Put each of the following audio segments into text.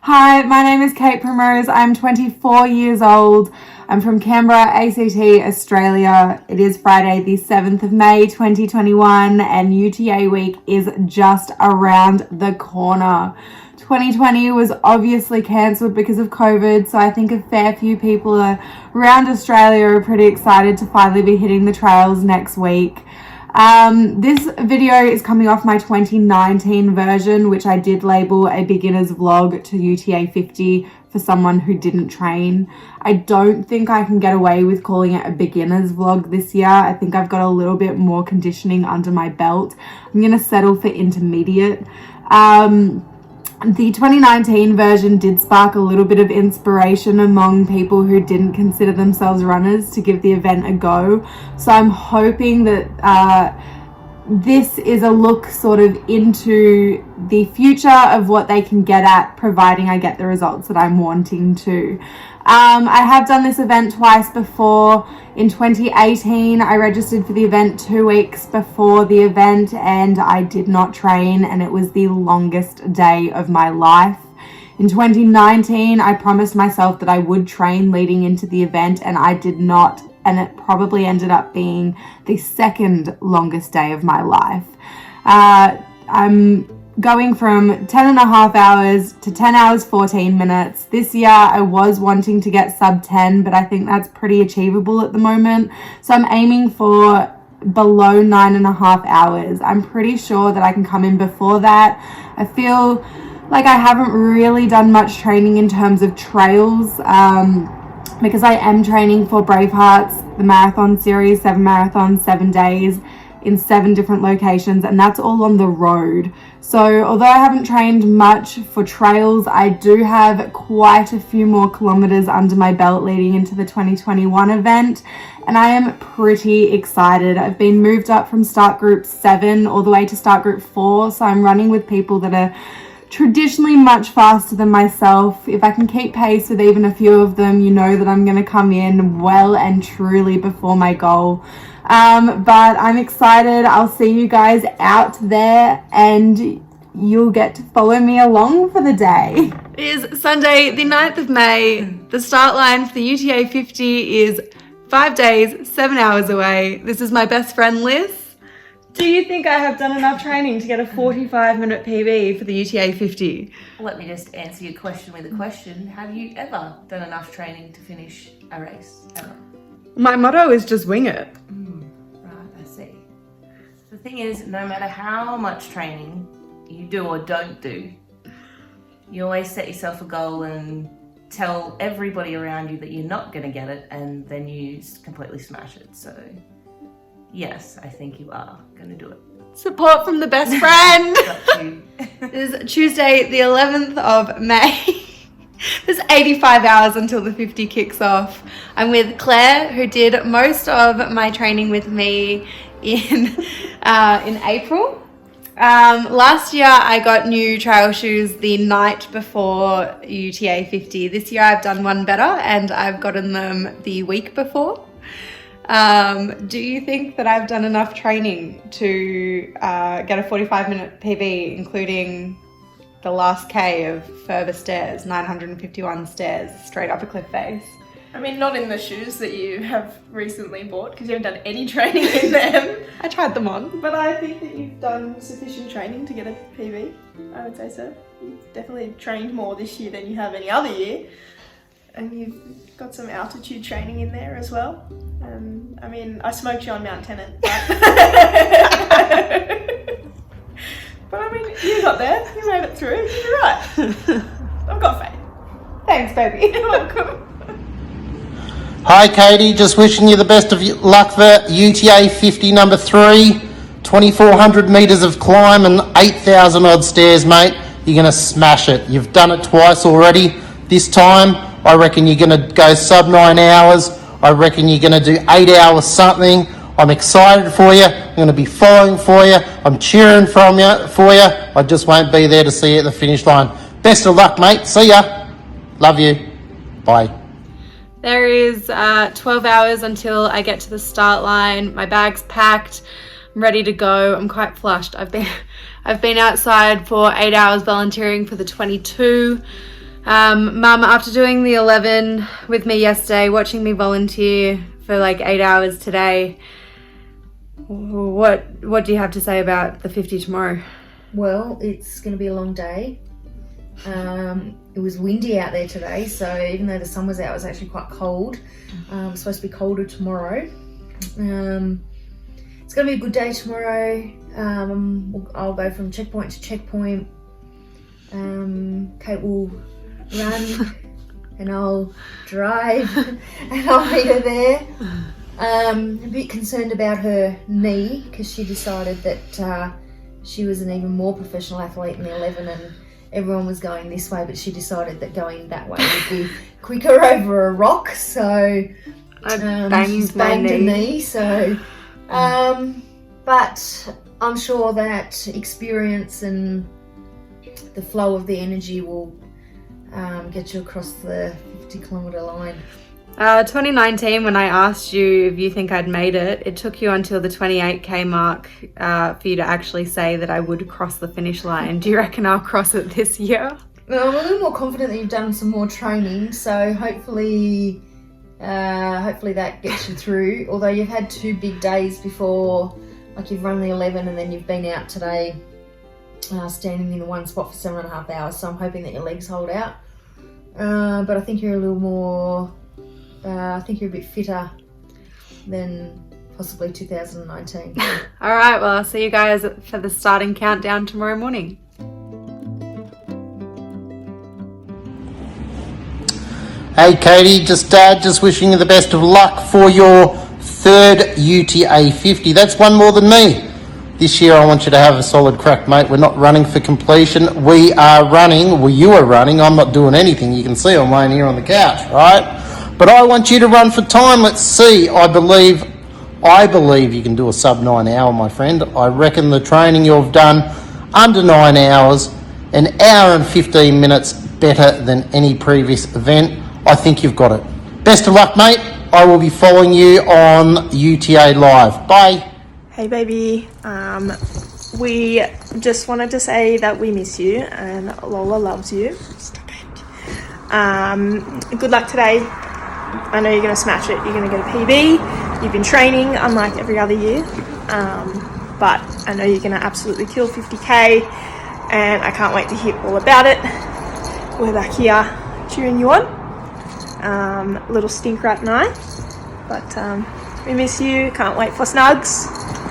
Hi, my name is Kate Primrose. I'm 24 years old. I'm from Canberra, ACT, Australia. It is Friday, the 7th of May, 2021, and UTA week is just around the corner. 2020 was obviously cancelled because of COVID, so I think a fair few people around Australia are pretty excited to finally be hitting the trails next week. This video is coming off my 2019 version, which I did label a beginner's vlog to UTA50 for someone who didn't train. I don't think I can get away with calling it a beginner's vlog this year. I think I've got a little bit more conditioning under my belt. I'm going to settle for intermediate. The 2019 version did spark a little bit of inspiration among people who didn't consider themselves runners to give the event a go. So I'm hoping that this is a look sort of into the future of what they can get at, providing I get the results that I'm wanting to. I have done this event twice before. In 2018, I registered for the event 2 weeks before the event and I did not train, and it was the longest day of my life. In 2019, I promised myself that I would train leading into the event, and I did not, and it probably ended up being the second longest day of my life. I'm going from 10 and a half hours to 10 hours 14 minutes. This year I was wanting to get sub 10, but I think that's pretty achievable at the moment. So I'm aiming for below 9.5 hours. I'm pretty sure that I can come in before that. I feel like I haven't really done much training in terms of trails, because I am training for Bravehearts, the marathon series, 7 marathons, 7 days in 7 different locations, and that's all on the road. So although I haven't trained much for trails, I do have quite a few more kilometers under my belt leading into the 2021 event, and I am pretty excited. I've been moved up from start group 7 all the way to start group 4, so I'm running with people that are traditionally much faster than myself. If I can keep pace with even a few of them, you know that I'm going to come in well and truly before my goal. But I'm excited. I'll see you guys out there and you'll get to follow me along for the day. It is Sunday, the 9th of May. The start line for the UTA 50 is 5 days, 7 hours away. This is my best friend Liz. Do you think I have done enough training to get a 45-minute PB for the UTA 50? Let me just answer your question with a question. Have you ever done enough training to finish a race? Ever? My motto is just wing it. Right, I see. The thing is, no matter how much training you do or don't do, you always set yourself a goal and tell everybody around you that you're not going to get it, and then you completely smash it. So yes, I think you are going to do it. Support from the best friend. Got you. It is Tuesday, the 11th of May. There's 85 hours until the 50 kicks off. I'm with Claire, who did most of my training with me in April. Last year I got new trail shoes the night before UTA 50. This year I've done one better and I've gotten them the week before. Do you think that I've done enough training to get a 45-minute PB, including the last K of further stairs, 951 stairs, straight up a cliff face? I mean, not in the shoes that you have recently bought, because you haven't done any training in them. I tried them on. But I think that you've done sufficient training to get a PB. I would say so. You've definitely trained more this year than you have any other year. And you've got some altitude training in there as well. I mean, I smoked you on Mount Tennant, but I mean, you got there. You made it through. You're right. I've got faith. Thanks, baby. You're welcome. Hi Katie, just wishing you the best of luck for UTA 50 number 3, 2,400 metres of climb and 8,000 odd stairs, mate. You're going to smash it. You've done it twice already. This time, I reckon you're going to go sub 9 hours. I reckon you're going to do 8 hours something. I'm excited for you. I'm going to be following for you. I'm cheering for you. I just won't be there to see you at the finish line. Best of luck, mate. See ya. Love you. Bye. There is 12 hours until I get to the start line. My bag's packed. I'm ready to go. I'm quite flushed. I've been outside for 8 hours volunteering for the 22. Mum, after doing the 11 with me yesterday, watching me volunteer for like 8 hours today, what do you have to say about the 50 tomorrow? Well, it's going to be a long day. It was windy out there today, so even though the sun was out, it was actually quite cold. It's supposed to be colder tomorrow. It's going to be a good day tomorrow. I'll go from checkpoint to checkpoint. Kate will run and I'll drive and I'll meet her there. A bit concerned about her knee because she decided that she was an even more professional athlete in the 11 and everyone was going this way, but she decided that going that way would be quicker over a rock, so she's banged her knee. So, but I'm sure that experience and the flow of the energy will get you across the 50-kilometre line. 2019, when I asked you if you think I'd made it, it took you until the 28k mark for you to actually say that I would cross the finish line. Do you reckon I'll cross it this year? Well, I'm a little more confident that you've done some more training, so hopefully that gets you through. Although you've had 2 big days before, like you've run the 11 and then you've been out today standing in the one spot for 7.5 hours, so I'm hoping that your legs hold out. But I think you're a little more... I think you're a bit fitter than possibly 2019. All right, well, I'll see you guys for the starting countdown tomorrow morning. Hey Katie, just wishing you the best of luck for your 3rd UTA50. That's one more than me. This year I want you to have a solid crack, mate. We're not running for completion. We are running. Well, you are running. I'm not doing anything. You can see I'm laying here on the couch, right? But I want you to run for time. Let's see. I believe you can do a sub 9 hour, my friend. I reckon the training you've done under 9 hours, an hour and 15 minutes better than any previous event. I think you've got it. Best of luck, mate. I will be following you on UTA Live. Bye. Hey baby, we just wanted to say that we miss you and Lola loves you. Stop it. Good luck today. I know you're going to smash it. You're going to get a PB. You've been training unlike every other year, but I know you're going to absolutely kill 50k and I can't wait to hear all about it. We're back here cheering you on. Little stink rat and I, but we miss you. Can't wait for snugs.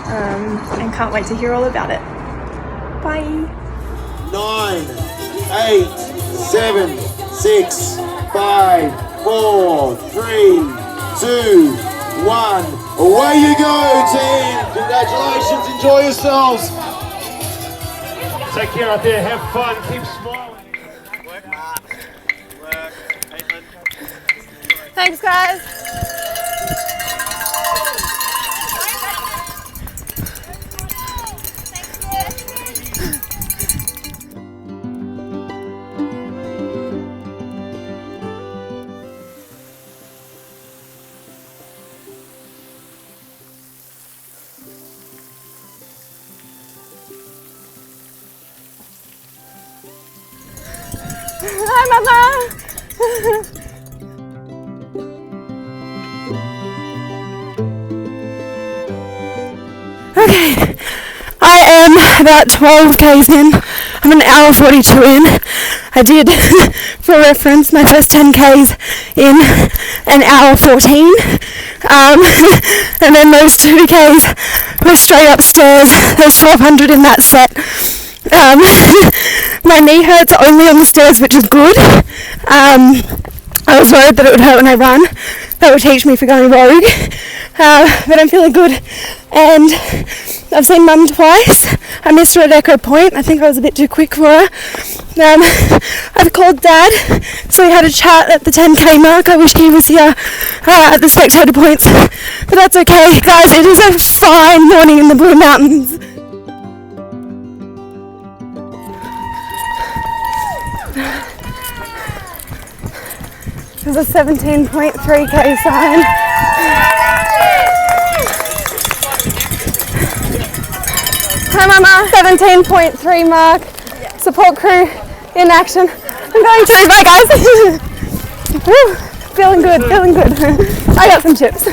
And can't wait to hear all about it. Bye. 9, 8, 7, 6, 5, 4, 3, 2, 1. Away you go, team. Congratulations. Enjoy yourselves. Take care out there. Have fun. Keep smiling. Thanks, guys. Hi, Mama. Okay, I am about 12 k's in. I'm an hour 42 in. I did, for reference, my first 10 k's in an hour 14. And then those 2 k's were straight upstairs. There's 1200 in that set. My knee hurts only on the stairs, which is good. I was worried that it would hurt when I run. That would teach me for going rogue. But I'm feeling good. And I've seen Mum twice. I missed her at Echo Point. I think I was a bit too quick for her. I've called Dad, so we had a chat at the 10k mark. I wish he was here at the spectator points. But that's okay, guys. It is a fine morning in the Blue Mountains. There's a 17.3k sign. Hi Mama, 17.3 mark. Support crew in action. I'm I'm going to. Bye guys. Woo, feeling good, feeling good. I got some chips.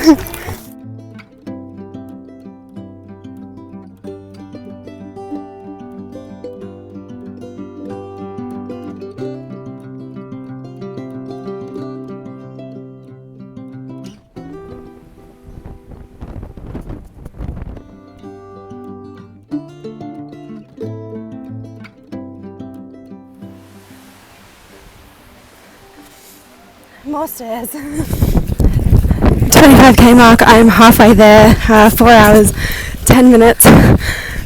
More stairs. 25k mark, I'm halfway there, 4 hours, 10 minutes.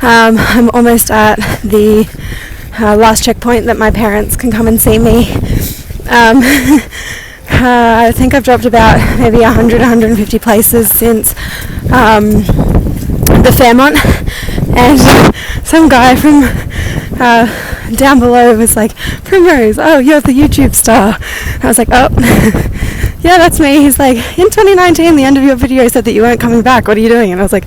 I'm almost at the last checkpoint that my parents can come and see me. I think I've dropped about maybe 100-150 places since the Fairmont, and some guy from down below was like, Primrose, oh, you're the YouTube star. I was like, oh, yeah, that's me. He's like, in 2019, the end of your video said that you weren't coming back. What are you doing? And I was like,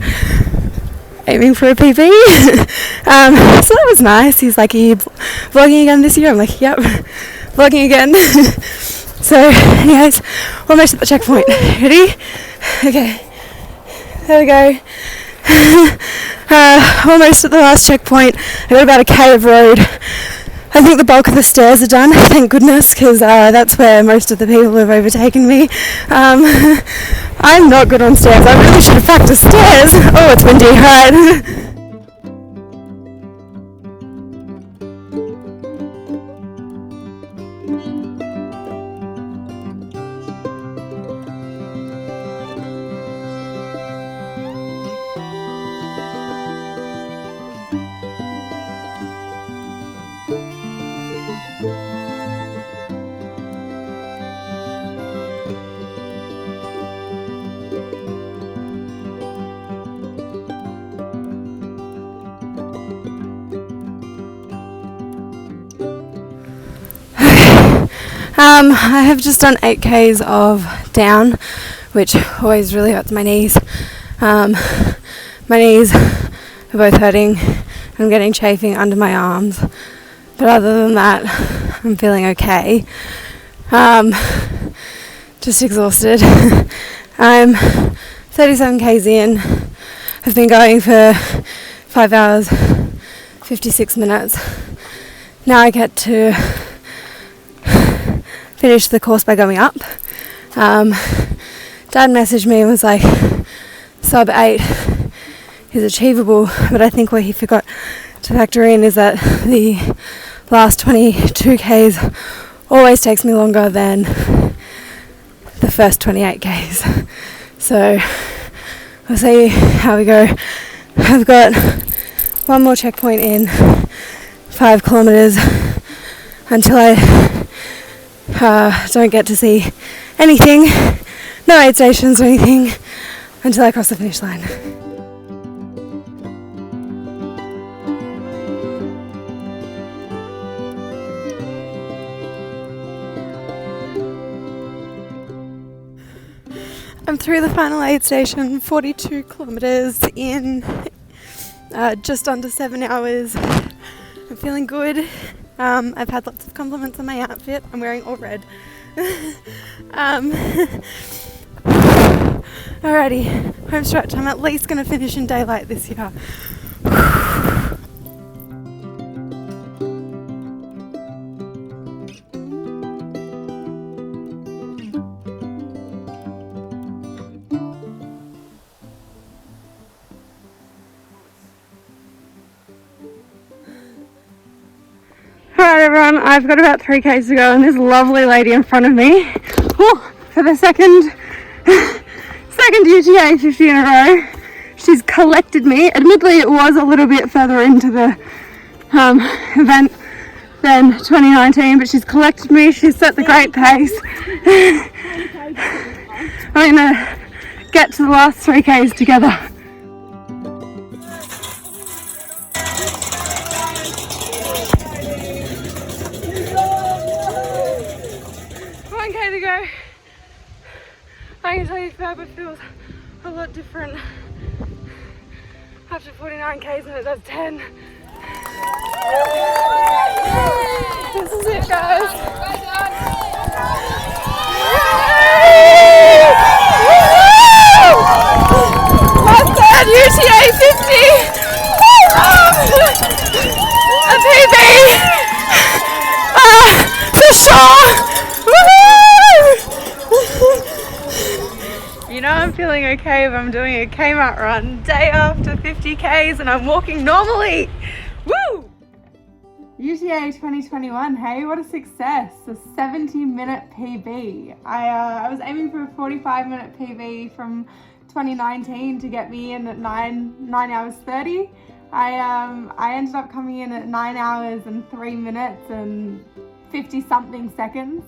aiming for a PB. So that was nice. He's like, are you vlogging again this year? I'm like, yep, vlogging again. So, anyways, almost at the checkpoint. Ready? Okay, there we go. Almost at the last checkpoint. I got about a K of road. I think the bulk of the stairs are done, thank goodness, because that's where most of the people have overtaken me. I'm not good on stairs. I really should have practiced stairs. Oh, it's windy, right? I have just done 8Ks of down, which always really hurts my knees. My knees are both hurting. I'm getting chafing under my arms. But other than that, I'm feeling okay. Just exhausted. I'm 37Ks in. I've been going for 5 hours, 56 minutes. Now I get to finish the course by going up. Dad messaged me and was like, sub 8 is achievable, but I think what he forgot to factor in is that the last 22Ks always takes me longer than the first 28Ks. So we'll see how we go. I've got one more checkpoint in 5 kilometers until I don't get to see anything, no aid stations or anything, until I cross the finish line. I'm through the final aid station, 42 kilometers in just under 7 hours. I'm feeling good. I've had lots of compliments on my outfit. I'm wearing all red. Alrighty, home stretch. I'm at least going to finish in daylight this year. Alright everyone, I've got about 3Ks to go and this lovely lady in front of me, for the second UTA50 in a row, she's collected me. Admittedly it was a little bit further into the event than 2019, but she's collected me, she's set the great pace. I'm gonna get to the last 3Ks together. 1K to go. I can tell you Fab feels a lot different after 49Ks than it does 10. This is it, guys. My third UTA50. A PB. For sure. You know I'm feeling okay if I'm doing a Kmart run day after 50 Ks and I'm walking normally. Woo! UTA 2021, hey, what a success. A 70-minute PB. I was aiming for a 45-minute PB from 2019 to get me in at 9 hours 30. I ended up coming in at 9 hours and 3 minutes and 50 something seconds.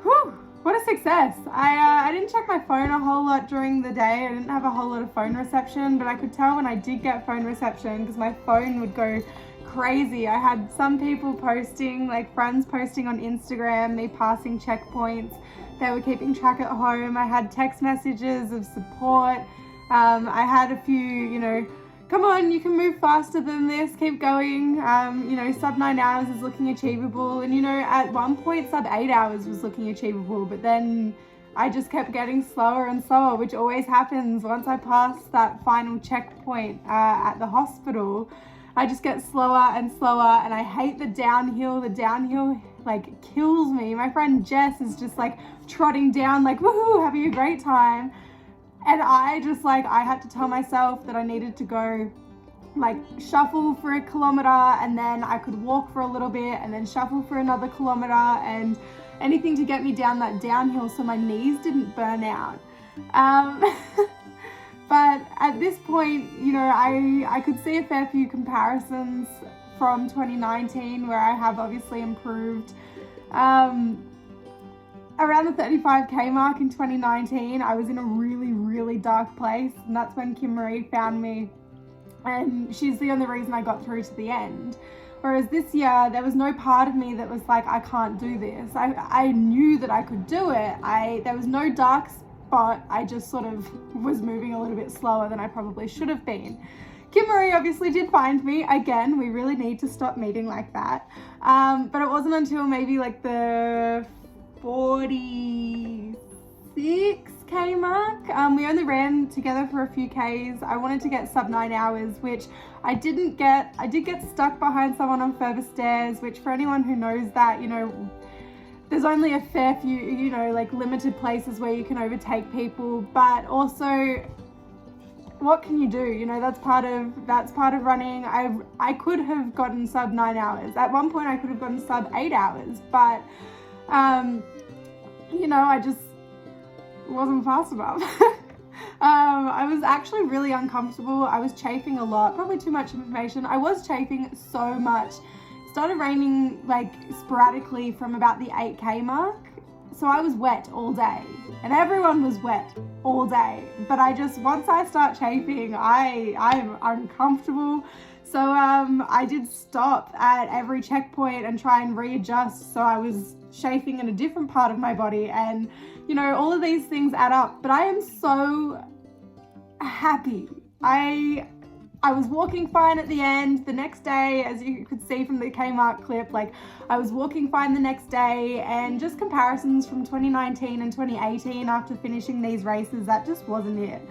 Whew, what a success. I didn't check my phone a whole lot during the day. I didn't have a whole lot of phone reception, but I could tell when I did get phone reception because my phone would go crazy. I had some people posting, like friends posting on Instagram, me passing checkpoints. They were keeping track at home. I had text messages of support. I had a few, you know, come on, you can move faster than this, keep going. You know, sub 9 hours is looking achievable. And, you know, at one point, sub 8 hours was looking achievable, but then I just kept getting slower and slower, which always happens once I pass that final checkpoint at the hospital. I just get slower and slower, and I hate the downhill. The downhill, like, kills me. My friend Jess is just, like, trotting down, like, woohoo, having a great time. And I just, like, I had to tell myself that I needed to go, like, shuffle for a kilometer, and then I could walk for a little bit, and then shuffle for another kilometer, and anything to get me down that downhill so my knees didn't burn out. But at this point, you know, I could see a fair few comparisons from 2019 where I have obviously improved. Around the 35k mark in 2019, I was in a really, really dark place, and that's when Kim Marie found me, and she's the only reason I got through to the end. Whereas this year, there was no part of me that was like, I can't do this. I knew that I could do it. There was no dark spot. I just sort of was moving a little bit slower than I probably should have been. Kim Marie obviously did find me. Again, we really need to stop meeting like that. But it wasn't until maybe like the 46k mark. We only ran together for a few Ks. I wanted to get sub 9 hours, which I didn't get. I did get stuck behind someone on further stairs, which for anyone who knows that, you know, there's only a fair few, you know, like limited places where you can overtake people, but also what can you do? You know, that's part of running. I could have gotten sub 9 hours. At one point I could have gotten sub 8 hours, but you know, I just wasn't fast enough. I was actually really uncomfortable. I was chafing a lot, probably too much information. I was chafing so much. It started raining like sporadically from about the 8k mark. So I was wet all day, and everyone was wet all day. But once I start chafing, I'm uncomfortable. So I did stop at every checkpoint and try and readjust. So I was chafing in a different part of my body, and you know, all of these things add up. But I am so happy. I was walking fine at the end. The next day, as you could see from the Kmart clip, like I was walking fine the next day, and just comparisons from 2019 and 2018 after finishing these races, that just wasn't it.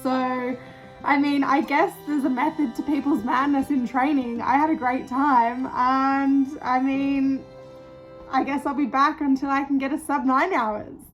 So, I mean, I guess there's a method to people's madness in training. I had a great time, and I mean, I guess I'll be back until I can get a sub 9 hours.